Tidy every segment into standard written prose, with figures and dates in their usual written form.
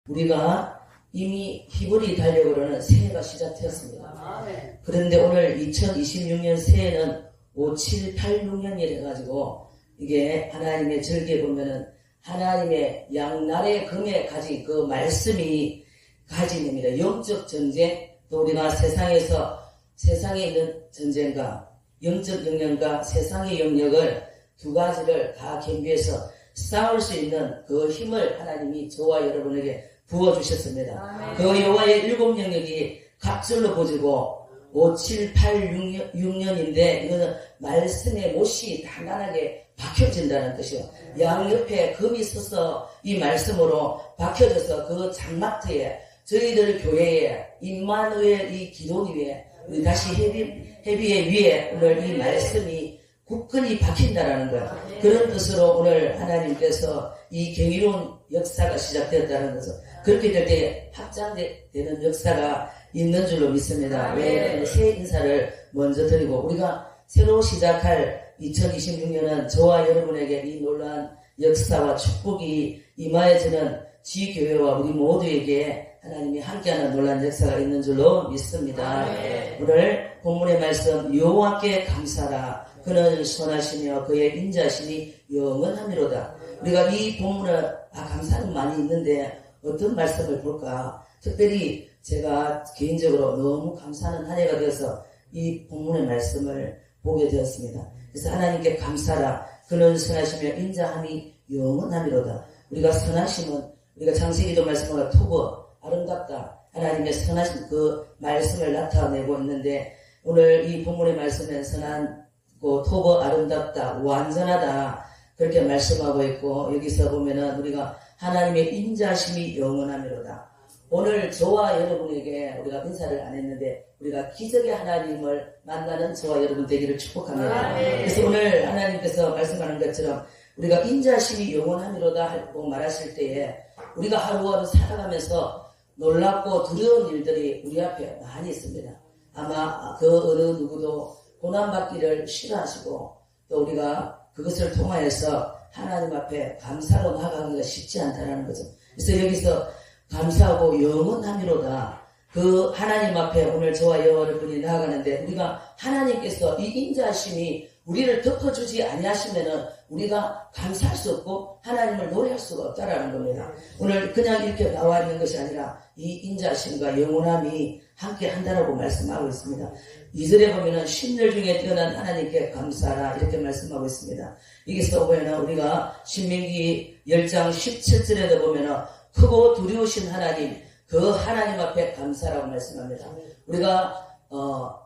우리가 이미 히브리 달력으로는 새해가 시작되었습니다. 그런데 오늘 2026년 새해는 5786년이라 해가지고 이게 하나님의 절기에 보면은 하나님의 양날의 금에 가진 그 말씀이 가진 겁니다. 영적 전쟁, 또 우리가 세상에 있는 전쟁과 영적 영역과 세상의 영역을 두 가지를 다 겸비해서 싸울 수 있는 그 힘을 하나님이 저와 여러분에게 부어주셨습니다. 그 여호와의 일곱 영역이 각절로 보지고 5786년인데 이거는 말씀의 못이 단단하게 박혀진다는 뜻이요. 양옆에 금이 서서 이 말씀으로 박혀져서 그 장막터에 저희들 교회에 임마누엘 이 기둥 위에 우리 다시 헤비의 위에 오늘 이 말씀이 굳건히 박힌다라는 것. 그런 뜻으로 오늘 하나님께서 이 경이로운 역사가 시작되었다는 것은 그렇게 될 때 확장되는 역사가 있는 줄로 믿습니다. 왜? 새 인사를 먼저 드리고 우리가 새로 시작할 2026년은 저와 여러분에게 이 놀라운 역사와 축복이 임하여지는 지교회와 우리 모두에게 하나님이 함께하는 놀라운 역사가 있는 줄로 믿습니다. 오늘 본문의 말씀 여호와께 감사라 그는 선하시며 그의 인자심이 영원하미로다. 우리가 이 본문을 감사는 많이 있는데 어떤 말씀을 볼까? 특별히 제가 개인적으로 너무 감사하는 한 해가 되어서 이 본문의 말씀을 보게 되었습니다. 그래서 하나님께 감사라 그는 선하시며 인자함이 영원하미로다. 우리가 선하심은 우리가 창세기도 말씀하고 토브 아름답다. 하나님의 선하신 그 말씀을 나타내고 있는데 오늘 이 본문의 말씀에 선하고 토브 아름답다. 완전하다. 그렇게 말씀하고 있고 여기서 보면은 우리가 하나님의 인자심이 영원하미로다. 오늘 저와 여러분에게 우리가 인사를 안 했는데 우리가 기적의 하나님을 만나는 저와 여러분 되기를 축복합니다. 그래서 오늘 하나님께서 말씀하는 것처럼 우리가 인자심이 영원하미로다 하고 말하실 때에 우리가 하루하루 살아가면서 놀랍고 두려운 일들이 우리 앞에 많이 있습니다. 아마 그 어느 누구도 고난받기를 싫어하시고 또 우리가 그것을 통하여서 하나님 앞에 감사로 나아가기가 쉽지 않다는 거죠. 그래서 여기서 감사하고 영원하미로다. 그 하나님 앞에 오늘 저와 여러분이 나아가는데 우리가 하나님께서 이 인자심이 우리를 덮어주지 아니하시면은 우리가 감사할 수 없고 하나님을 노래할 수가 없다라는 겁니다. 오늘 그냥 이렇게 나와 있는 것이 아니라 이 인자심과 영원함이 함께 한다라고 말씀하고 있습니다. 2절에 보면은 신들 중에 뛰어난 하나님께 감사하라 이렇게 말씀하고 있습니다. 여기서 보면은 우리가 신명기 10장 17절에도 보면은 크고 두려우신 하나님 그 하나님 앞에 감사라고 말씀합니다. 우리가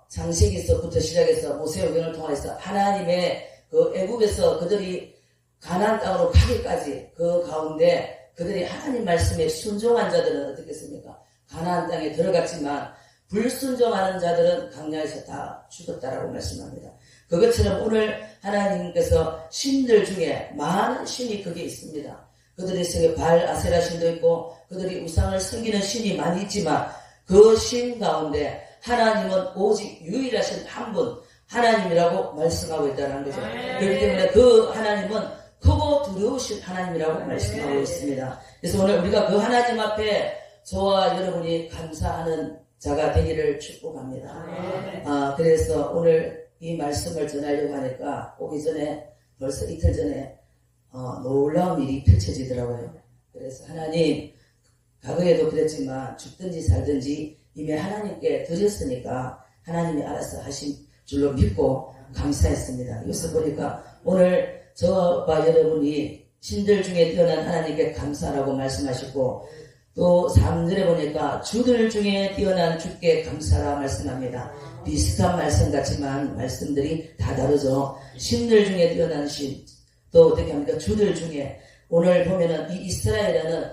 창세기서부터 시작해서 모세오경을 통해서 하나님의 그 애굽에서 그들이 가나안 땅으로 가기까지 그 가운데 그들이 하나님 말씀에 순종한 자들은 어떻겠습니까? 가나안 땅에 들어갔지만 불순종하는 자들은 광야에서 다 죽었다라고 말씀합니다. 그것처럼 오늘 하나님께서 신들 중에 많은 신이 거기에 있습니다. 그들의 속에 발 아세라 신도 있고 그들이 우상을 섬기는 신이 많이 있지만 그 신 가운데 하나님은 오직 유일하신 한 분 하나님이라고 말씀하고 있다는 거죠. 그렇기 때문에 그 하나님은 크고 두려우신 하나님이라고 말씀하고 있습니다. 그래서 오늘 우리가 그 하나님 앞에 저와 여러분이 감사하는 자가 되기를 축복합니다. 그래서 오늘 이 말씀을 전하려고 하니까 오기 전에 벌써 이틀 전에 놀라운 일이 펼쳐지더라고요. 그래서 하나님 과거에도 그랬지만 죽든지 살든지 이미 하나님께 드렸으니까 하나님이 알아서 하신 줄로 믿고 감사했습니다. 여기서 보니까 오늘 저와 여러분이 신들 중에 뛰어난 하나님께 감사라고 말씀하시고 또 3절에 보니까 주들 중에 뛰어난 주께 감사라 말씀합니다. 비슷한 말씀 같지만 말씀들이 다 다르죠. 신들 중에 뛰어난 신, 또 어떻게 합니까? 주들 중에 오늘 보면은 이 이스라엘에는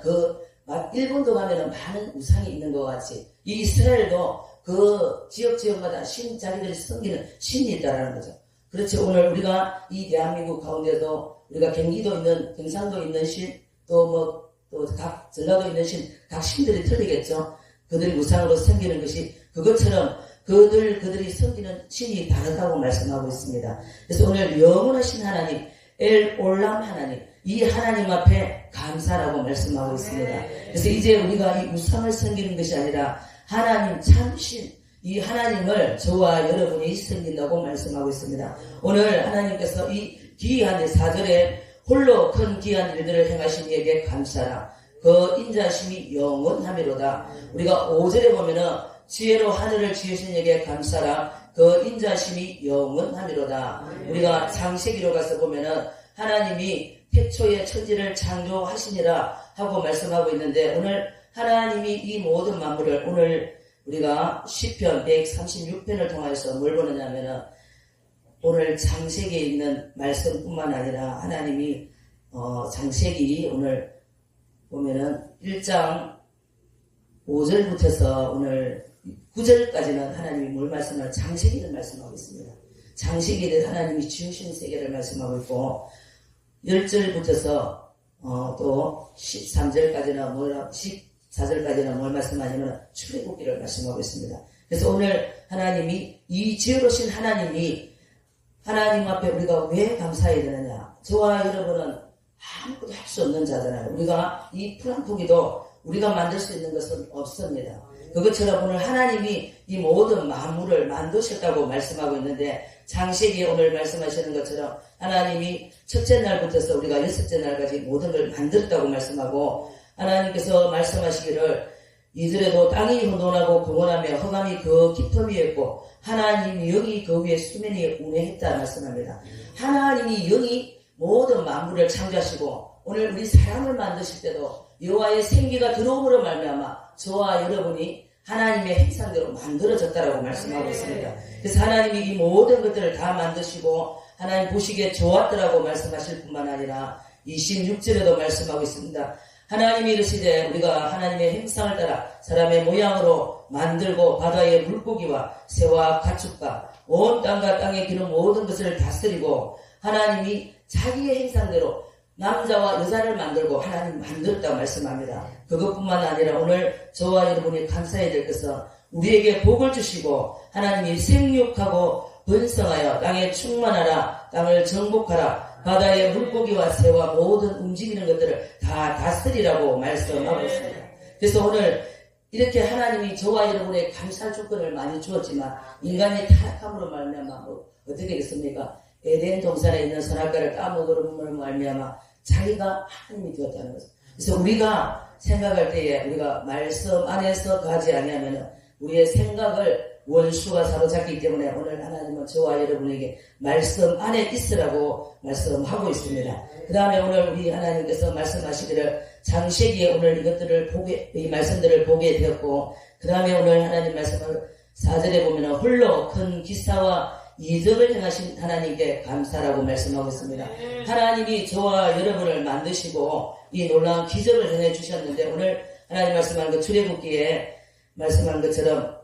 일본도 가면은 많은 우상이 있는 것 같이 이 이스라엘도 그 지역마다 자기들이 섬기는 신이 있다라는 거죠. 그렇지 오늘 우리가 이 대한민국 가운데도 우리가 경기도 있는 경상도 있는 신 또 각 전라도 있는 신 각 신들이 틀리겠죠. 그들이 우상으로 섬기는 것이 그것처럼 그들이 섬기는 신이 다르다고 말씀하고 있습니다. 그래서 오늘 영원하신 하나님 엘 올람 하나님 이 하나님 앞에 감사라고 말씀하고 있습니다. 그래서 이제 우리가 이 우상을 섬기는 것이 아니라 하나님 참신 이 하나님을 저와 여러분이 섬긴다고 말씀하고 있습니다. 오늘 하나님께서 이 기이한 4절에 홀로 큰 기이한 일들을 행하신 이에게 감사라. 그 인자심이 영원하미로다. 우리가 5절에 보면은 지혜로 하늘을 지으신 이에게 감사라. 그 인자심이 영원하미로다. 우리가 창세기로 가서 보면은 하나님이 태초에 천지를 창조하시니라 하고 말씀하고 있는데 오늘 하나님이 이 모든 만물을 오늘 우리가 시편 136편을 통해서 뭘 보느냐면은 오늘 창세기에 있는 말씀뿐만 아니라 하나님이 창세기 오늘 보면은 1장 5절부터서 오늘 9절까지는 하나님이 뭘 말씀하는 창세기를 말씀하고 있습니다. 창세기를 하나님이 지으신 세계를 말씀하고 있고 10절부터서 또 13절까지는 14절까지는 뭘 말씀하냐면 출애굽기를 말씀하고 있습니다. 그래서 오늘 하나님이 이 지혜로우신 하나님이 하나님 앞에 우리가 왜 감사해야 되느냐. 저와 여러분은 아무것도 할 수 없는 자잖아요. 우리가 이 프랑푸기도 우리가 만들 수 있는 것은 없습니다. 그것처럼 오늘 하나님이 이 모든 만물을 만드셨다고 말씀하고 있는데 창세기에 오늘 말씀하시는 것처럼 하나님이 첫째 날부터서 우리가 여섯째 날까지 모든 걸 만들었다고 말씀하고 하나님께서 말씀하시기를 이들에도 땅이 혼돈하고 공원하며 흑암이 그 깊음 위에 있고 하나님이 영이 그 위에 수면이 운행했다 말씀합니다. 하나님이 영이 모든 만물을 창조하시고 오늘 우리 사람을 만드실 때도 여호와의 생기가 들어옴으로 말미암아 저와 여러분이 하나님의 형상대로 만들어졌다라고 말씀하고 있습니다. 그래서 하나님이 이 모든 것들을 다 만드시고 하나님 보시기에 좋았더라고 말씀하실 뿐만 아니라 26절에도 말씀하고 있습니다. 하나님이 이르시되 우리가 하나님의 형상을 따라 사람의 모양으로 만들고 바다의 물고기와 새와 가축과 온 땅과 땅에 기는 모든 것을 다스리고 하나님이 자기의 형상대로 남자와 여자를 만들고 하나님 만들었다고 말씀합니다. 그것뿐만 아니라 오늘 저와 여러분이 감사해야 될 것은 우리에게 복을 주시고 하나님이 생육하고 번성하여 땅에 충만하라 땅을 정복하라 바다의 물고기와 새와 모든 움직이는 것들을 다 다스리라고 말씀하고 있습니다. 그래서 오늘 이렇게 하나님이 저와 여러분의 감사할 조건을 많이 주었지만 인간의 타락함으로 말미암아 어떻게 되겠습니까? 에덴 동산에 있는 선악과를 까먹음으로 말미암아 자기가 하나님이 되었다는 것입니다. 그래서 우리가 생각할 때에 우리가 말씀 안에서 가지 아니하면 우리의 생각을 원수가 사로잡기 때문에 오늘 하나님은 저와 여러분에게 말씀 안에 있으라고 말씀하고 있습니다. 그 다음에 오늘 우리 하나님께서 말씀하시기를 창세기에 오늘 이것들을 이 말씀들을 보게 되었고 그 다음에 오늘 하나님 말씀을 4절에 보면 홀로 큰 기사와 이적을 행하신 하나님께 감사라고 말씀하고 있습니다. 하나님이 저와 여러분을 만드시고 이 놀라운 기적을 행해 주셨는데 오늘 하나님 말씀하는 것 출애굽기에 말씀한 것처럼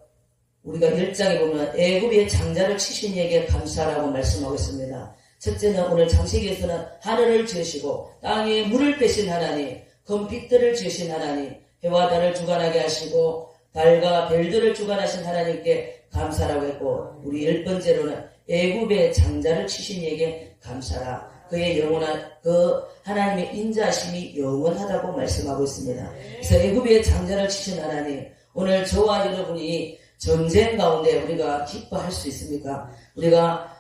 우리가 1장에 보면 애굽의 장자를 치신 이에게 감사라고 말씀하고 있습니다. 첫째는 오늘 창세기에서는 하늘을 지으시고 땅에 물을 빼신 하나님, 금빛들을 지으신 하나님, 해와 달을 주관하게 하시고 달과 별들을 주관하신 하나님께 감사라고 했고 우리 10번째로는 애굽의 장자를 치신 이에게 감사라. 그의 영원한 그 하나님의 인자심이 영원하다고 말씀하고 있습니다. 그래서 애굽의 장자를 치신 하나님 오늘 저와 여러분이 전쟁 가운데 우리가 기뻐할 수 있습니까? 우리가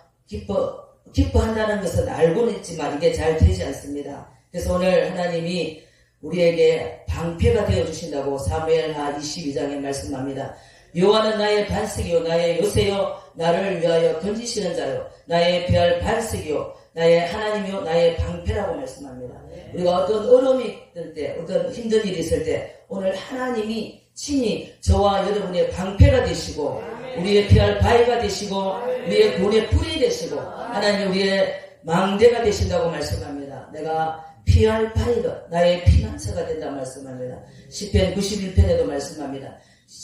기뻐한다는 것은 알고는 있지만 이게 잘 되지 않습니다. 그래서 오늘 하나님이 우리에게 방패가 되어주신다고 사무엘하 22장에 말씀합니다. 여호와는 나의 반석이요 나의 요새요 나를 위하여 던지시는 자요 나의 피할 반석이요 나의 하나님이요 나의 방패라고 말씀합니다. 우리가 어떤 어려움이 있을 때 어떤 힘든 일이 있을 때 오늘 하나님이 친히 저와 여러분의 방패가 되시고 우리의 피할 바위가 되시고 우리의 구원의 뿔이 되시고 하나님 우리의 망대가 되신다고 말씀합니다. 내가 피할 바위가 나의 피난처가 된다 말씀합니다. 시편 91편에도 말씀합니다.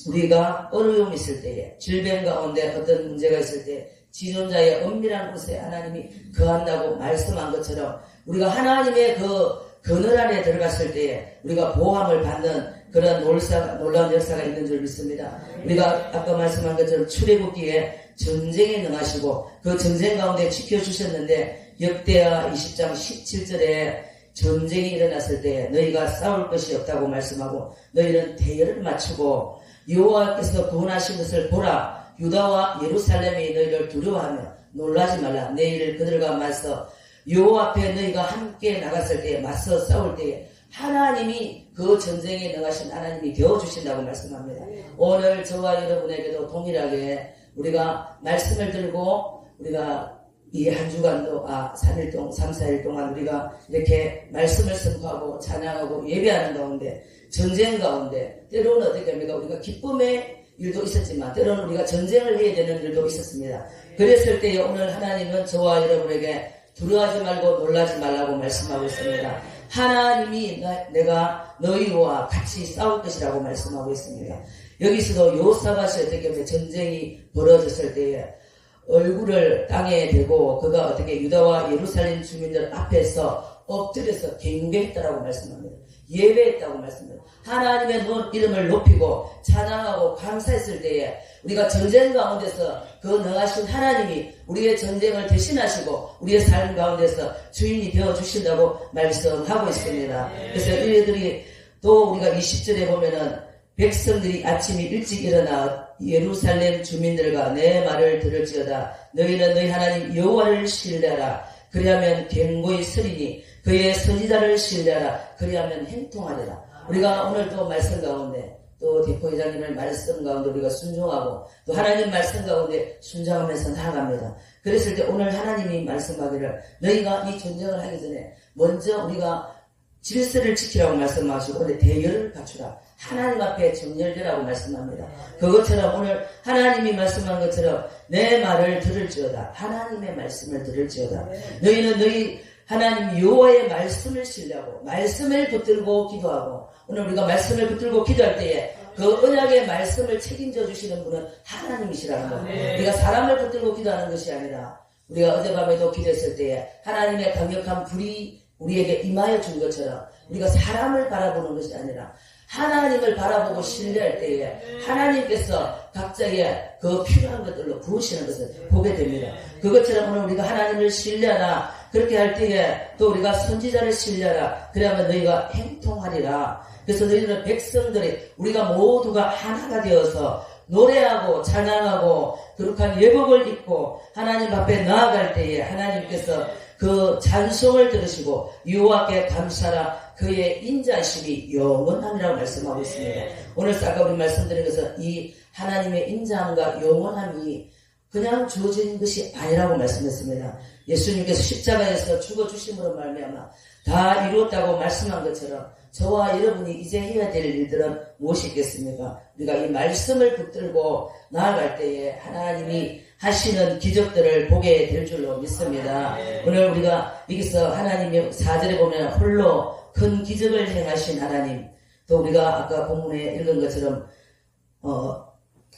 우리가 어려움이 있을 때에 질병 가운데 어떤 문제가 있을 때 지존자의 엄밀한 곳에 하나님이 거한다고 말씀한 것처럼 우리가 하나님의 그 그늘 안에 들어갔을 때에 우리가 보호함을 받는 그런 놀라운 역사가 있는 줄 믿습니다. 우리가 아까 말씀한 것처럼 출애굽기에 전쟁에 능하시고 그 전쟁 가운데 지켜주셨는데 역대하 20장 17절에 전쟁이 일어났을 때 너희가 싸울 것이 없다고 말씀하고 너희는 대열을 맞추고 여호와께서 구원하신 것을 보라. 유다와 예루살렘이 너희를 두려워하며 놀라지 말라. 내일 그들과 맞서 여호와 앞에 너희가 함께 나갔을 때 맞서 싸울 때에 하나님이 그 전쟁에 능하신 하나님이 되어주신다고 말씀합니다. 오늘 저와 여러분에게도 동일하게 우리가 말씀을 들고 우리가 이 한 주간도 3일 동안 3, 4일 동안 우리가 이렇게 말씀을 선포하고 찬양하고 예배하는 가운데 전쟁 가운데 때로는 어떻게 합니까? 우리가 기쁨의 일도 있었지만 때로는 우리가 전쟁을 해야 되는 일도 있었습니다. 그랬을 때 오늘 하나님은 저와 여러분에게 두려워하지 말고 놀라지 말라고 말씀하고 있습니다. 하나님이 내가 너희와 같이 싸울 것이라고 말씀하고 있습니다. 여기서도 여호사밧이 어떻게 보면 전쟁이 벌어졌을 때에 얼굴을 땅에 대고 그가 어떻게 유다와 예루살렘 주민들 앞에서 엎드려서 경배했다라고 말씀합니다. 예배했다고 말씀합니다. 하나님의 이름을 높이고 찬양하고 감사했을 때에 우리가 전쟁 가운데서 그 능하신 하나님이 우리의 전쟁을 대신하시고 우리의 삶 가운데서 주인이 되어주신다고 말씀하고 있습니다. 그래서 이들이 또 우리가 20절에 보면은 백성들이 아침이 일찍 일어나 예루살렘 주민들과 내 말을 들을지어다. 너희는 너희 하나님 여호와를 신뢰하라. 그리하면 견고히 서리니 그의 선지자를 신뢰하라. 그리하면 행통하리라. 우리가 오늘 또 말씀 가운데 또 대표회장님의 말씀 가운데 우리가 순종하고 또 하나님 말씀 가운데 순종하면서 나아갑니다. 그랬을 때 오늘 하나님이 말씀하기를 너희가 이 전쟁을 하기 전에 먼저 우리가 질서를 지키라고 말씀하시고 오늘 대열을 갖추라. 하나님 앞에 정렬되라고 말씀합니다. 그것처럼 오늘 하나님이 말씀한 것처럼 내 말을 들을지어다. 하나님의 말씀을 들을지어다. 너희는 너희 하나님 여호와의 말씀을 신뢰하고 말씀을 붙들고 기도하고 오늘 우리가 말씀을 붙들고 기도할 때에 그 언약의 말씀을 책임져 주시는 분은 하나님이시라는 겁니다. 우리가 사람을 붙들고 기도하는 것이 아니라 우리가 어젯밤에도 기도했을 때에 하나님의 강력한 불이 우리에게 임하여 준 것처럼 우리가 사람을 바라보는 것이 아니라 하나님을 바라보고 신뢰할 때에 하나님께서 각자의 그 필요한 것들로 부으시는 것을 보게 됩니다. 그것처럼 오늘 우리가 하나님을 신뢰하라. 그렇게 할 때에 또 우리가 선지자를 신뢰하라. 그래야만 너희가 행통하리라. 그래서 너희들은 백성들이 우리가 모두가 하나가 되어서 노래하고 찬양하고 거룩한 예복을 입고 하나님 앞에 나아갈 때에 하나님께서 그 찬송을 들으시고 여호와께 감사라. 그의 인자심이 영원함이라고 말씀하고 있습니다. 오늘 아까 우리 말씀드린 것은 이 하나님의 인자함과 영원함이 그냥 주어진 것이 아니라고 말씀했습니다. 예수님께서 십자가에서 죽어주심으로 말미암아 다 이루었다고 말씀한 것처럼 저와 여러분이 이제 해야 될 일들은 무엇이 있겠습니까? 우리가 이 말씀을 붙들고 나아갈 때에 하나님이 하시는 기적들을 보게 될 줄로 믿습니다. 오늘 우리가 여기서 하나님의 4절에 보면 홀로 큰 기적을 행하신 하나님, 또 우리가 아까 본문에 읽은 것처럼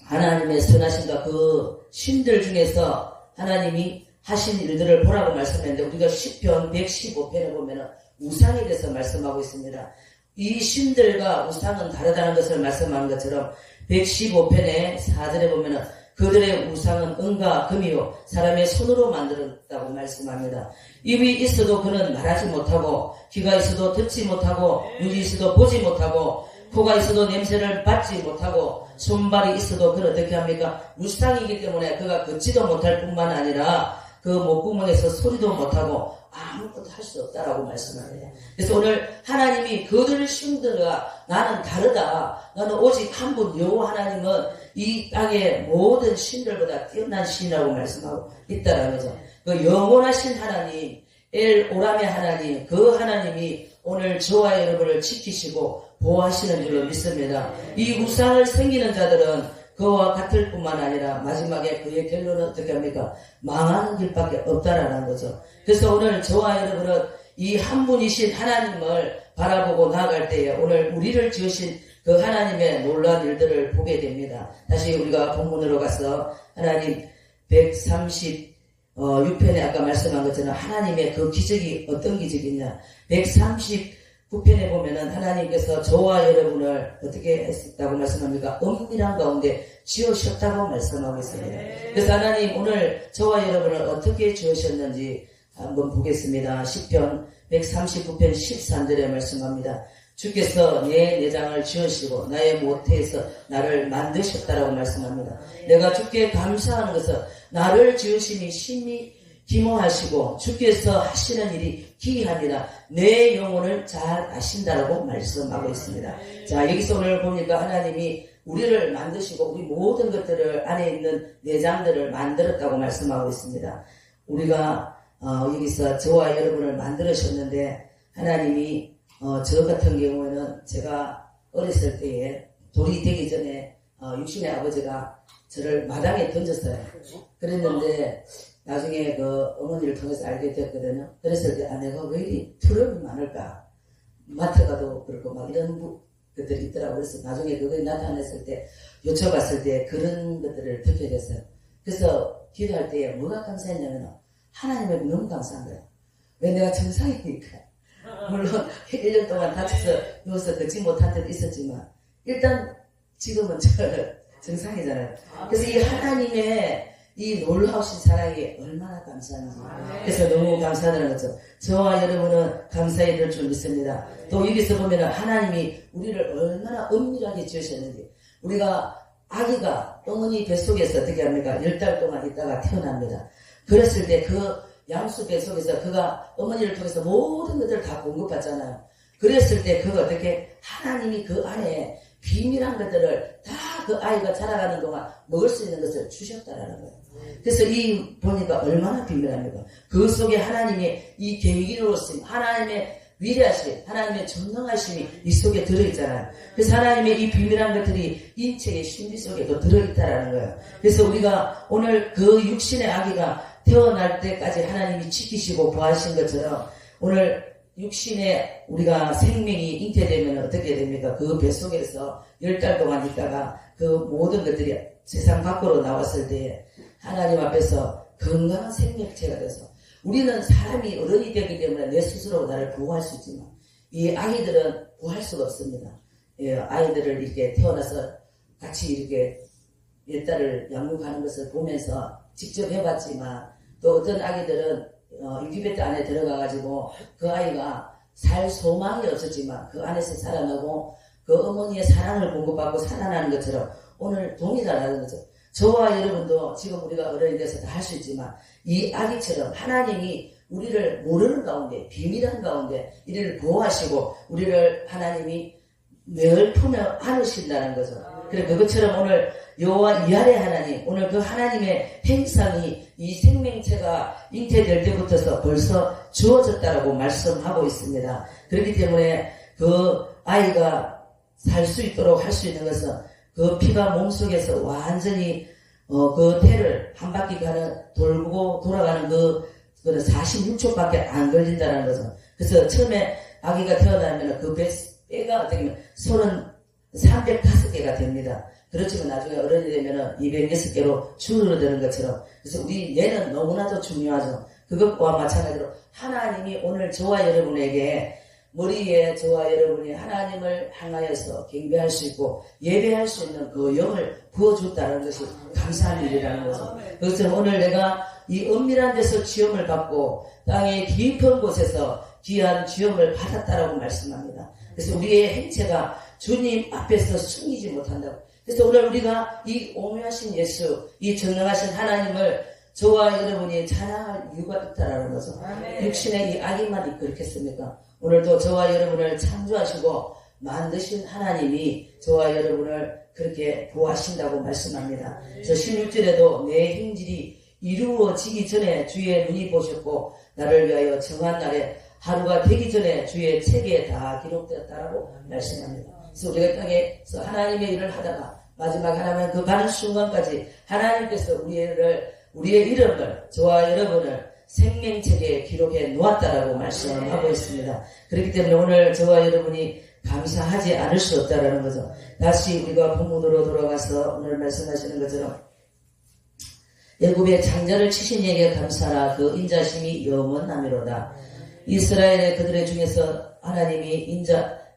하나님의 선하심과 그 신들 중에서 하나님이 하신 일들을 보라고 말씀했는데 우리가 시편 115편에 보면 우상에 대해서 말씀하고 있습니다. 이 신들과 우상은 다르다는 것을 말씀하는 것처럼 115편의 4절에 보면 그들의 우상은 은과 금이요 사람의 손으로 만들었다고 말씀합니다. 입이 있어도 그는 말하지 못하고 귀가 있어도 듣지 못하고 눈이 있어도 보지 못하고 코가 있어도 냄새를 맡지 못하고 손발이 있어도 그는 어떻게 합니까? 우상이기 때문에 그가 걷지도 못할 뿐만 아니라 그 목구멍에서 소리도 못하고 아무것도 할 수 없다라고 말씀합니다. 그래서 오늘 하나님이 그들 신들과 나는 다르다. 나는 오직 한 분 여호와 하나님은 이 땅의 모든 신들보다 뛰어난 신이라고 말씀하고 있다라는 거죠. 그 영원하신 하나님, 엘 오람의 하나님, 그 하나님이 오늘 저와 여러분을 지키시고 보호하시는 줄로 믿습니다. 이 우상을 섬기는 자들은 그와 같을 뿐만 아니라 마지막에 그의 결론은 어떻게 합니까? 망하는 길밖에 없다라는 거죠. 그래서 오늘 저와 여러분은 이 한 분이신 하나님을 바라보고 나아갈 때에 오늘 우리를 지으신 그 하나님의 놀라운 일들을 보게 됩니다. 다시 우리가 본문으로 가서 하나님 136편에 아까 말씀한 것처럼 하나님의 그 기적이 어떤 기적이냐. 139편에 보면은 하나님께서 저와 여러분을 어떻게 했다고 말씀합니까? 은밀한 가운데 지으셨다고 말씀하고 있습니다. 그래서 하나님 오늘 저와 여러분을 어떻게 지으셨는지 한번 보겠습니다. 시편 139편 13절에 말씀합니다. 주께서 내 내장을 지으시고 나의 모태에서 나를 만드셨다라고 말씀합니다. 내가 주께 감사하는 것은 나를 지으심이 심히 기모하시고 주께서 하시는 일이 기이합니다. 내 영혼을 잘 아신다라고 말씀하고 있습니다. 자, 여기서 오늘 보니까 하나님이 우리를 만드시고 우리 모든 것들을 안에 있는 내장들을 만들었다고 말씀하고 있습니다. 우리가 여기서 저와 여러분을 만들으셨는데 하나님이 저 같은 경우에는 제가 어렸을 때에 돌이 되기 전에 육신의 아버지가 저를 마당에 던졌어요. 그랬는데 나중에 그 어머니를 통해서 알게 됐거든요. 그랬을 때 내가 왜 이리 두려움이 많을까? 마트 가도 그렇고 막 이런 것들이 있더라고요. 그래서 나중에 그것이 나타났을 때 여쭤봤을 때 그런 것들을 듣게 됐어요. 그래서 기도할 때 뭐가 감사했냐면 하나님을 너무 감사한 거예요. 왜 내가 정상이니까. 물론 1년 동안 다쳐서 누워서 걷지 못한 때도 있었지만 일단 지금은 정상이잖아요. 그래서 이 하나님의 이 놀라우신 사랑이 얼마나 감사한지. 그래서 너무 감사하다는 거죠. 저와 여러분은 감사해야 될 줄 믿습니다. 또 여기서 보면 하나님이 우리를 얼마나 은밀하게 지으셨는지. 우리가 아기가 어머니 뱃속에서 어떻게 합니까? 10달 동안 있다가 태어납니다. 그랬을 때 그 양수 뱃속에서 그가 어머니를 통해서 모든 것들을 다 공급받잖아요. 그랬을 때 그가 어떻게 하나님이 그 안에 비밀한 것들을 다 그 아이가 자라가는 동안 먹을 수 있는 것을 주셨다라는 거예요. 그래서 이 보니까 얼마나 비밀합니까? 그 속에 하나님의 이 계획이 이루어졌습니다. 하나님의 위대하심, 하나님의 전능하심이 이 속에 들어있잖아요. 그래서 하나님의 이 비밀한 것들이 인체의 심리 속에도 들어있다라는 거예요. 그래서 우리가 오늘 그 육신의 아기가 태어날 때까지 하나님이 지키시고 보하신 것처럼 오늘 육신에 우리가 생명이 잉태되면 어떻게 됩니까? 그 뱃속에서 10달 동안 있다가 그 모든 것들이 세상 밖으로 나왔을 때 하나님 앞에서 건강한 생명체가 돼서 우리는 사람이 어른이 되기 때문에 내 스스로 나를 보호할 수 있지만 이 아기들은 보호할 수가 없습니다. 예, 아이들을 이렇게 태어나서 같이 이렇게 몇 달을 양육하는 것을 보면서 직접 해봤지만 또 어떤 아기들은 인큐베이터 안에 들어가가지고 그 아이가 살 소망이 없었지만 그 안에서 살아나고 그 어머니의 사랑을 공급받고 살아나는 것처럼 오늘 동일하다는 거죠. 저와 여러분도 지금 우리가 어른이 돼서 다 할 수 있지만 이 아기처럼 하나님이 우리를 모르는 가운데 비밀한 가운데 이를 보호하시고 우리를 하나님이 늘 품에 안으신다는 거죠. 그래 그것처럼 오늘 여호와 이할의 하나님 오늘 그 하나님의 행상이 이 생명체가 잉태될 때부터서 벌써 주어졌다라고 말씀하고 있습니다. 그렇기 때문에 그 아이가 살 수 있도록 할 수 있는 것은 그 피가 몸속에서 완전히 그 태를 한 바퀴 돌고 돌아가는 그거는 46초밖에 안 걸린다는 거죠. 그래서 처음에 아기가 태어나면 그 뼈가 어떻게 보면 305개가 됩니다. 그렇지만 나중에 어른이 되면 206개로 줄어드는 것처럼. 그래서 우리 뇌는 너무나도 중요하죠. 그것과 마찬가지로 하나님이 오늘 저와 여러분에게 머리에 저와 여러분이 하나님을 향하여서 경배할 수 있고 예배할 수 있는 그 영을 부어줬다는 것이 감사한 일이라는 거죠. 그래서 오늘 내가 이 은밀한 데서 지음을 받고 땅의 깊은 곳에서 귀한 지음을 받았다라고 말씀합니다. 그래서 우리의 행체가 주님 앞에서 숨기지 못한다고. 그래서 오늘 우리가 이 오묘하신 예수, 이 전능하신 하나님을 저와 여러분이 찬양할 이유가 있다라는 거죠. 육신의 이 악인만 이끌겠습니까? 오늘도 저와 여러분을 창조하시고 만드신 하나님이 저와 여러분을 그렇게 보호하신다고 말씀합니다. 저 16절에도 내 행질이 이루어지기 전에 주의 눈이 보셨고 나를 위하여 정한 날에 하루가 되기 전에 주의 책에 다 기록되었다라고 말씀합니다. 그래서 우리가 땅에서 하나님의 일을 하다가 마지막 하나님 그 가는 순간까지 하나님께서 우리의 이름을 저와 여러분을 생명책에 기록해 놓았다라고 말씀하고 있습니다. 그렇기 때문에 오늘 저와 여러분이 감사하지 않을 수 없다라는 거죠. 다시 우리가 본문으로 돌아가서 오늘 말씀하시는 것처럼 애굽의 장자를 치신 이에게 감사하라. 그 인자심이 영원하미로다. 이스라엘의 그들의 중에서 하나님이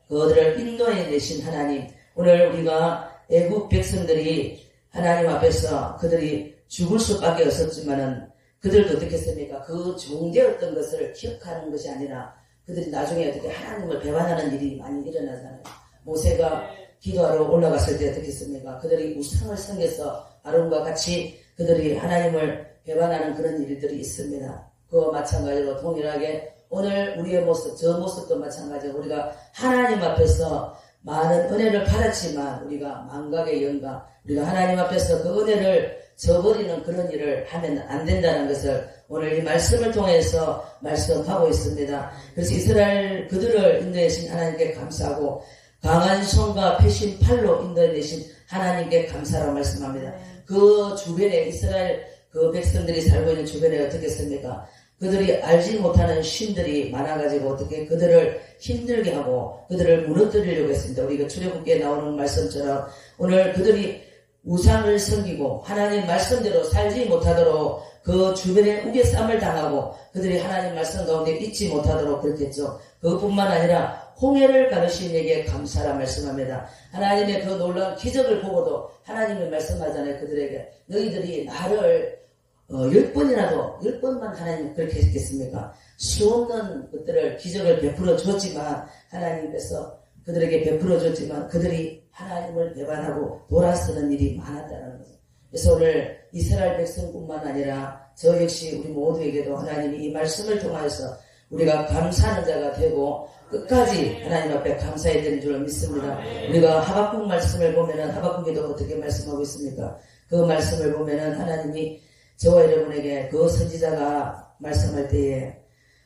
그들을 인도해 내신 하나님. 오늘 우리가 애굽 백성들이 하나님 앞에서 그들이 죽을 수밖에 없었지만은 그들도 어떻게 했습니까? 그 종되었던 것을 기억하는 것이 아니라 그들이 나중에 어떻게 하나님을 배반하는 일이 많이 일어나잖아요. 모세가 기도하러 올라갔을 때 어떻게 했습니까? 그들이 우상을 섬겨서 아론과 같이 그들이 하나님을 배반하는 그런 일들이 있습니다. 그와 마찬가지로 동일하게 오늘 우리의 모습, 저 모습도 마찬가지로 우리가 하나님 앞에서 많은 은혜를 받았지만 우리가 망각의 영광, 우리가 하나님 앞에서 그 은혜를 저버리는 그런 일을 하면 안 된다는 것을 오늘 이 말씀을 통해서 말씀하고 있습니다. 그래서 이스라엘 그들을 인도하신 하나님께 감사하고 강한 손과 펴신 팔로 인도하신 하나님께 감사라고 말씀합니다. 그 주변에 이스라엘 그 백성들이 살고 있는 주변에 어떻게 했습니까? 그들이 알지 못하는 신들이 많아가지고 어떻게 그들을 힘들게 하고 그들을 무너뜨리려고 했습니다. 우리가 출애굽기에 나오는 말씀처럼 오늘 그들이 우상을 섬기고 하나님 말씀대로 살지 못하도록 그 주변에 우겨쌈을 당하고 그들이 하나님 말씀 가운데 잊지 못하도록 그렇겠죠. 그것뿐만 아니라 홍해를 가르신 이에게 감사라 말씀합니다. 하나님의 그 놀라운 기적을 보고도 하나님이 말씀하잖아요. 그들에게 너희들이 나를 10번이라도 10번만 하나님 그렇게 했겠습니까? 수없는 것들을 기적을 베풀어 줬지만 하나님께서 그들에게 베풀어 줬지만 그들이 하나님을 배반하고 돌아서는 일이 많았다는 거죠. 그래서 오늘 이스라엘 백성뿐만 아니라 저 역시 우리 모두에게도 하나님이 이 말씀을 통하여서 우리가 감사하는 자가 되고 끝까지 하나님 앞에 감사해야 되는 줄 믿습니다. 우리가 하박국 말씀을 보면은 하박국에도 어떻게 말씀하고 있습니까? 그 말씀을 보면은 하나님이 저와 여러분에게 그 선지자가 말씀할 때에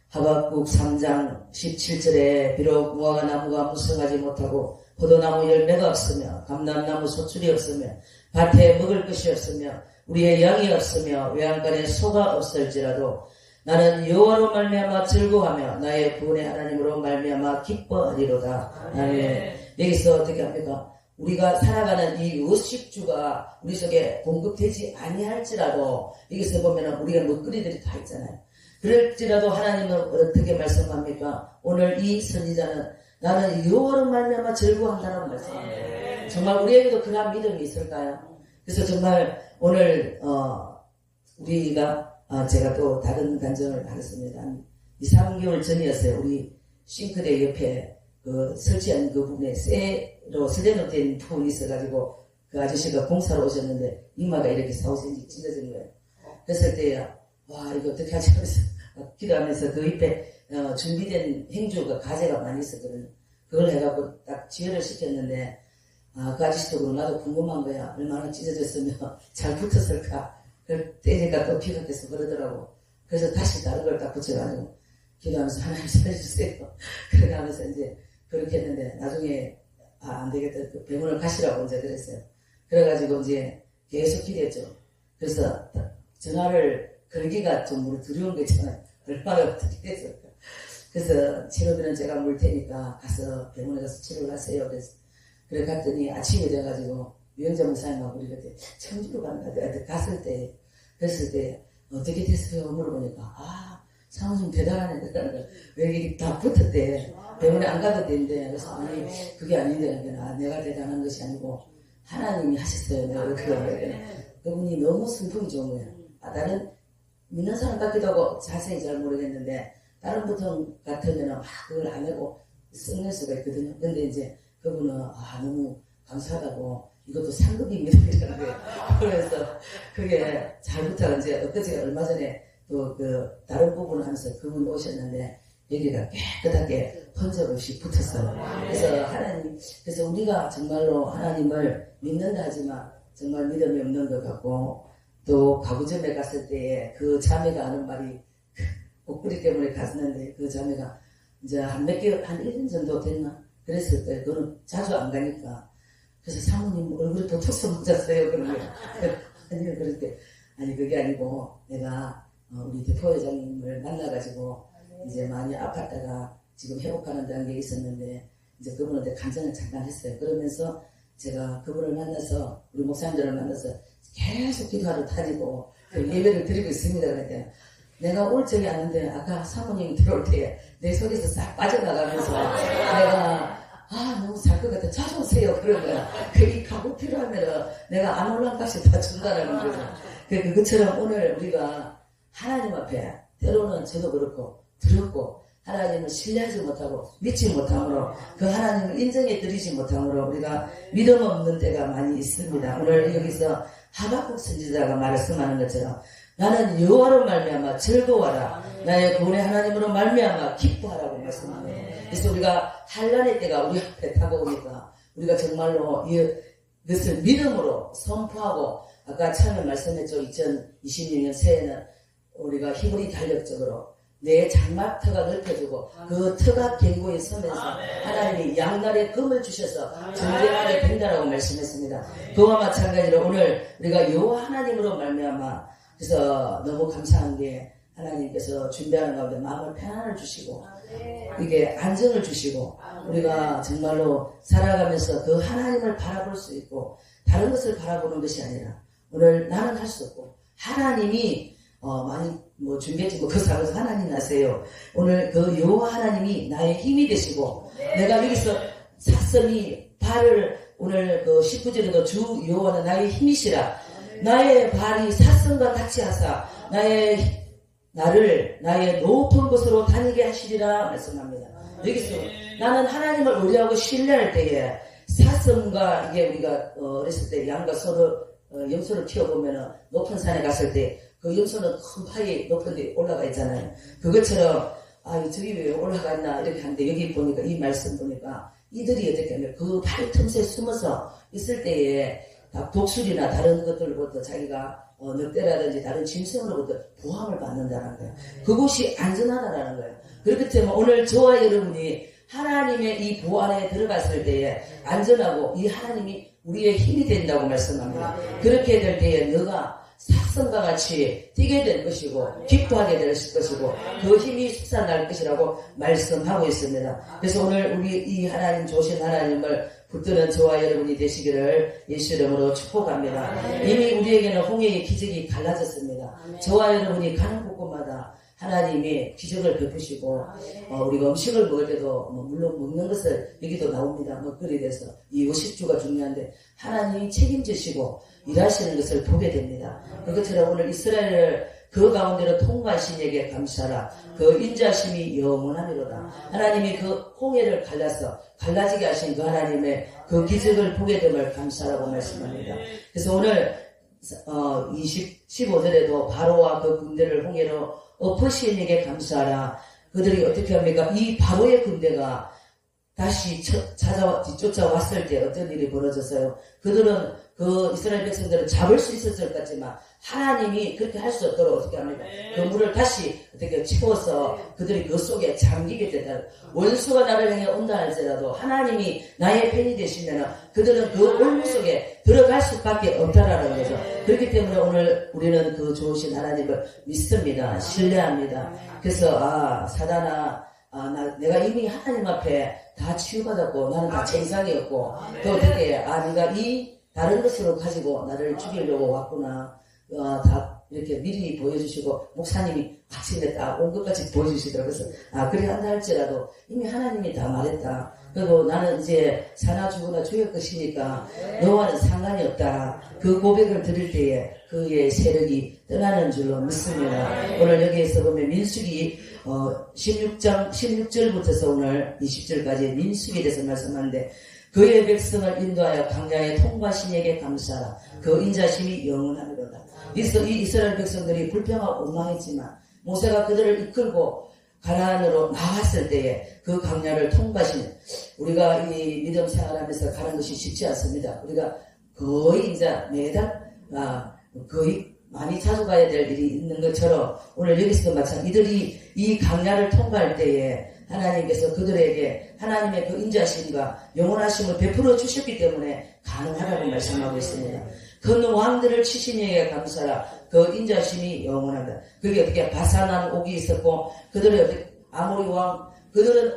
하박국 3장 17절에 비록 무화과 나무가 무성하지 못하고 포도나무 열매가 없으며 감람나무 소출이 없으며 밭에 먹을 것이 없으며 우리의 양이 없으며 외양간에 소가 없을지라도 나는 여호와로 말미암아 즐거워하며 나의 구원의 하나님으로 말미암아 기뻐하리로다. 아멘. 여기서 어떻게 합니까? 우리가 살아가는 이 의식주가 우리 속에 공급되지 아니할지라도 여기서 보면 우리가 먹거리들이 다 있잖아요. 그럴지라도 하나님은 어떻게 말씀합니까? 오늘 이 선지자는 나는 여호와로 말미암아 즐거워한다는 말씀합니다. 정말 우리에게도 그런 믿음이 있을까요? 그래서 정말 오늘 우리가 제가 또 다른 간증을 하겠습니다. 2, 3개월 전이었어요. 우리 싱크대 옆에 그 설치한 그 부분에 쇠로 스레노된 부분이 있어가지고 그 아저씨가 공사로 오셨는데 이마가 이렇게 사오신지 찢어진 거예요. 그랬을 때 와 이거 어떻게 하지 하면서 기도하면서 그 옆에 준비된 행주가 가재가 많이 있었거든요. 그걸 해갖고 딱 지혈을 시켰는데 그 아저씨도 나도 궁금한 거야. 얼마나 찢어졌으면 잘 붙었을까. 그걸 떼니까 또 피가 돼서 그러더라고. 그래서 다시 다른 걸 딱 붙여가지고 기도하면서 하나님 살려주세요. 그렇게 하면서 이제 그렇게 했는데 나중에 안 되겠다. 그 병원을 가시라고 이제 그랬어요. 그래가지고 이제 계속 기도했죠. 그래서 전화를 걸기가 좀 두려운 거 있잖아요. 얼마나 어떻게 했을까. 그래서 치료비는 제가 물 테니까 가서 병원에 가서 치료를 하세요. 그래 갔더니 아침에 돼가지고 위원장 목사님하고 우리 그때 청주로 갔을 때 그랬을 때 어떻게 됐어요? 물어보니까 사모님 대단하네. 왜 이렇게 다 붙었대. 병원에 안 가도 되는데 그래서 아니 그게 아닌데 내가 대단한 것이 아니고 하나님이 하셨어요. 내가 그렇게 그분이 너무 슬픔이 좋은 거예요. 다른 믿는 사람 같기도 하고 자세히 잘 모르겠는데 다른 보통 같으면 그걸 안 하고 썩낼 수가 있거든요. 근데 이제 그분은 너무 감사하다고 이것도 상급이 믿음이라는 거예요. 그래서 그게 잘 붙어 이제 엊그제 얼마 전에 또 그 다른 부분을 하면서 그분 오셨는데 여기가 깨끗하게 번적 없이 붙었어요. 그래서 그래서 우리가 정말로 하나님을 믿는다 하지만 정말 믿음이 없는 것 같고 또 가구점에 갔을 때에 그 자매가 하는 말이 옷구리 때문에 갔는데 그 자매가 이제 한 1년 정도 됐나? 그랬을 때 그는 자주 안 가니까 그래서 사모님 얼굴에 보톡스 맞았어요. 그러면 아니요 그럴 때 아니 그게 아니고 내가 우리 대표 회장님을 만나가지고 이제 많이 아팠다가 지금 회복하는 게 있었는데 이제 그분한테 간증을 잠깐 했어요. 그러면서 제가 그분을 만나서 우리 목사님들을 만나서 계속 기도하러 다니고 예배를 드리고 있습니다. 그랬더니 내가 올 적이 아닌데 아까 사모님이 들어올 때 내 속에서 싹 빠져나가면서 내가 너무 잘 것 같아. 자주 오세요. 그런 거야. 이 가구 필요하면은 내가 안 올라온 값이 다 준다라는 거죠. 그것처럼 오늘 우리가 하나님 앞에 때로는 저도 그렇고 들었고 하나님을 신뢰하지 못하고 믿지 못함으로 그 하나님을 인정해 드리지 못함으로 우리가 믿음 없는 때가 많이 있습니다. 오늘 여기서 하박국 선지자가 말씀하는 것처럼 나는 여호와로 말미암아 즐거워하라. 나의 구원의 하나님으로 말미암아 기뻐하라고 말씀합니다. 그래서 우리가 환난의 때가 우리 앞에 다가오니까 우리가 정말로 이것을 믿음으로 선포하고 아까 처음에 말씀했죠. 2026년 새해는 우리가 히브리 달력적으로 내 장막터가 넓혀지고 그 터가 견고히 서면서 하나님이 양날의 금을 주셔서 전쟁하게 된다라고 말씀했습니다. 그와 마찬가지로 오늘 우리가 여호와 하나님으로 말미암아 그래서 너무 감사한 게 하나님께서 준비하는 가운데 마음을 평안을 주시고 이게 안정을 주시고 우리가 정말로 살아가면서 그 하나님을 바라볼 수 있고 다른 것을 바라보는 것이 아니라 오늘 나는 할 수 없고 하나님이 많이 준비했지 그 상에서 하나님 나세요. 오늘 그 여호와 하나님이 나의 힘이 되시고 내가 여기서 사슴이 발을 오늘 그 19절에도 주 여호와는 나의 힘이시라. 나의 발이 사슴과 같이 하사 나를 나의 높은 곳으로 다니게 하시리라 말씀합니다. 여기서 나는 하나님을 의뢰하고 신뢰할 때에 사슴과 이게 우리가 어렸을 때 양과 소를 염소를 키워보면은 높은 산에 갔을 때 그 염소는 큰 바위 높은 데 올라가 있잖아요. 그것처럼 저기 왜 올라갔나 이렇게 하는데 여기 보니까 이 말씀 보니까 이들이 어떻게 하면 그 바위 틈새에 숨어서 있을 때에 독수리나 다른 것들로부터 자기가 늑대라든지 다른 짐승으로부터 보호함을 받는다는 거예요. 그곳이 안전하다라는 거예요. 그렇기 때문에 오늘 저와 여러분이 하나님의 이 보호 안에 들어갔을 때에 안전하고 이 하나님이 우리의 힘이 된다고 말씀합니다. 그렇게 될 때에 너가 사슴과 같이 뛰게 될 것이고 기뻐하게 될 것이고 그 힘이 솟아날 것이라고 말씀하고 있습니다. 그래서 오늘 우리 이 하나님 좋으신 하나님을 붙드는 저와 여러분이 되시기를 예수 이름으로 축복합니다. 이미 우리에게는 홍해의 기적이 갈라졌습니다. 저와 여러분이 가는 곳곳마다 하나님이 기적을 베푸시고 우리가 음식을 먹을 때도 물론 먹는 것을 여기도 나옵니다. 먹거리에 대해서 이 의식주가 중요한데 하나님이 책임지시고 일하시는 것을 보게 됩니다. 그것처럼 오늘 이스라엘을 그 가운데로 통과하신 에게 감사라. 그 인자심이 영원하미로다. 하나님이 그 홍해를 갈라지게 하신 그 하나님의 그 기적을 보게 됨을 감사라고 말씀합니다. 그래서 오늘 15절에도 바로와 그 군대를 홍해로 엎으신 에게 감사하라. 그들이 어떻게 합니까? 이 바로의 군대가 다시 쫓아왔을 때 어떤 일이 벌어졌어요? 그들은 그 이스라엘 백성들을 잡을 수 있었을 것 같지만 하나님이 그렇게 할 수 없도록 어떻게 합니까? 그 물을 다시 어떻게 채워서 그들이 그 속에 잠기게 된다. 원수가 나를 향해 온다 할지라도 하나님이 나의 편이 되시면 그들은 그 올무 속에 들어갈 수밖에 없다라는 거죠. 그렇기 때문에 오늘 우리는 그 좋으신 하나님을 믿습니다. 신뢰합니다. 그래서 사단아 내가 이미 하나님 앞에 다 치유받았고 나는 다 정상이었고 또 어떻게 네가 이 다른 것으로 가지고 나를 죽이려고 왔구나. 다 이렇게 미리 보여주시고 목사님이 아침에 딱 온 것까지 보여주시더라고요. 그래서 그래 한다 할지라도 이미 하나님이 다 말했다. 그리고 나는 이제 사나 죽으나 주의 것이니까 너와는 상관이 없다. 그 고백을 드릴 때에 그의 세력이 떠나는 줄로 믿습니다. 오늘 여기에서 보면 민수기 16절부터서 오늘 20절까지 민수기에 대해서 말씀하는데 그의 백성을 인도하여 광야에 통과하신 에게 감사하라. 그 인자심이 영원하리로다. 이 이스라엘 백성들이 불평하고 원망했지만 모세가 그들을 이끌고 가나안으로 나왔을 때에 그 광야를 통과하신 우리가 이 믿음 생활하면서 가는 것이 쉽지 않습니다. 우리가 거의 이제 매달 거의 많이 자주 가야 될 일이 있는 것처럼 오늘 여기서도 마찬가지 이들이 이 광야를 통과할 때에 하나님께서 그들에게 하나님의 그 인자심과 영원하심을 베풀어 주셨기 때문에 가능하다고 말씀하고 있습니다. 그 왕들을 치신 이에게 감사라. 그 인자심이 영원하다. 그게 어떻게 바산한 옥이 있었고 그들의 아모리 왕 그들은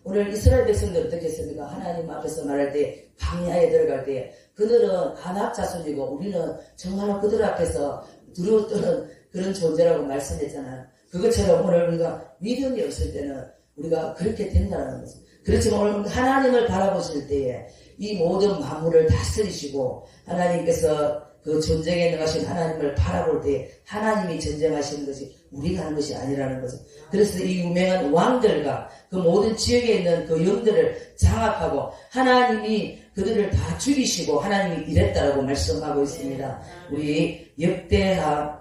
오늘 이스라엘 백성들 어떻게 했습니까? 하나님 앞에서 말할 때 광야에 들어갈 때 그들은 안악 자손이고 우리는 정말로 그들 앞에서 두려워 떠는 그런 존재라고 말씀했잖아요. 그것처럼 오늘 우리가 믿음이 없을 때는 우리가 그렇게 된다는 거죠. 그렇지만 오늘 하나님을 바라보실 때에 이 모든 만물을 다스리시고 하나님께서 그 전쟁에 나가신 하나님을 바라볼 때 하나님이 전쟁하시는 것이 우리가 하는 것이 아니라는 거죠. 그래서 이 유명한 왕들과 그 모든 지역에 있는 그 영들을 장악하고 하나님이 그들을 다 죽이시고 하나님이 이랬다라고 말씀하고 있습니다. 우리 역대하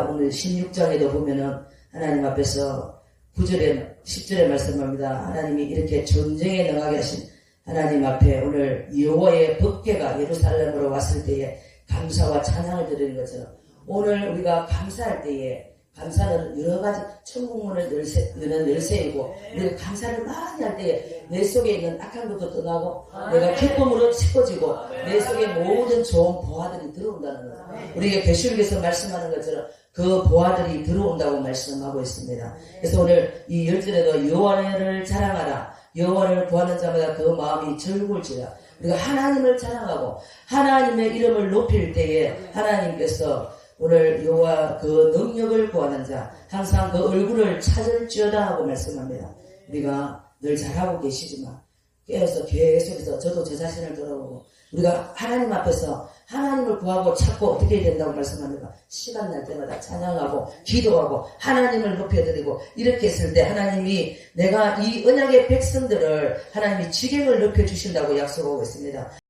오늘 16장에도 보면은 하나님 앞에서 9절에 10절에 말씀합니다. 하나님이 이렇게 전쟁에 나가게 하신 하나님 앞에 오늘 여호와의 법궤가 예루살렘으로 왔을 때에 감사와 찬양을 드리는 것처럼 오늘 우리가 감사할 때에 감사는 여러 가지 천국문을 열쇠이고 우리가 감사를 많이 할 때에 내 속에 있는 악한 것도 떠나고 내가 기쁨으로 채워지고 내 속에 모든 좋은 보화들이 들어온다는 거죠. 우리가 계시록에서 말씀하는 것처럼 그 보화들이 들어온다고 말씀하고 있습니다. 그래서 오늘 이 10절에도 여호와를 자랑하라. 여호와를 구하는 자마다 그 마음이 즐거울지라. 우리가 하나님을 자랑하고 하나님의 이름을 높일 때에 하나님께서 오늘 여호와 그 능력을 구하는 자 항상 그 얼굴을 찾을지어다 하고 말씀합니다. 우리가 늘 잘하고 계시지만 깨어서 계속해서 저도 저 자신을 돌아보고 우리가 하나님 앞에서 하나님을 구하고 찾고 어떻게 해야 된다고 말씀합니까? 시간 날 때마다 찬양하고 기도하고 하나님을 높여드리고 이렇게 했을 때 하나님이 내가 이 언약의 백성들을 하나님이 지경을 높여주신다고 약속하고 있습니다.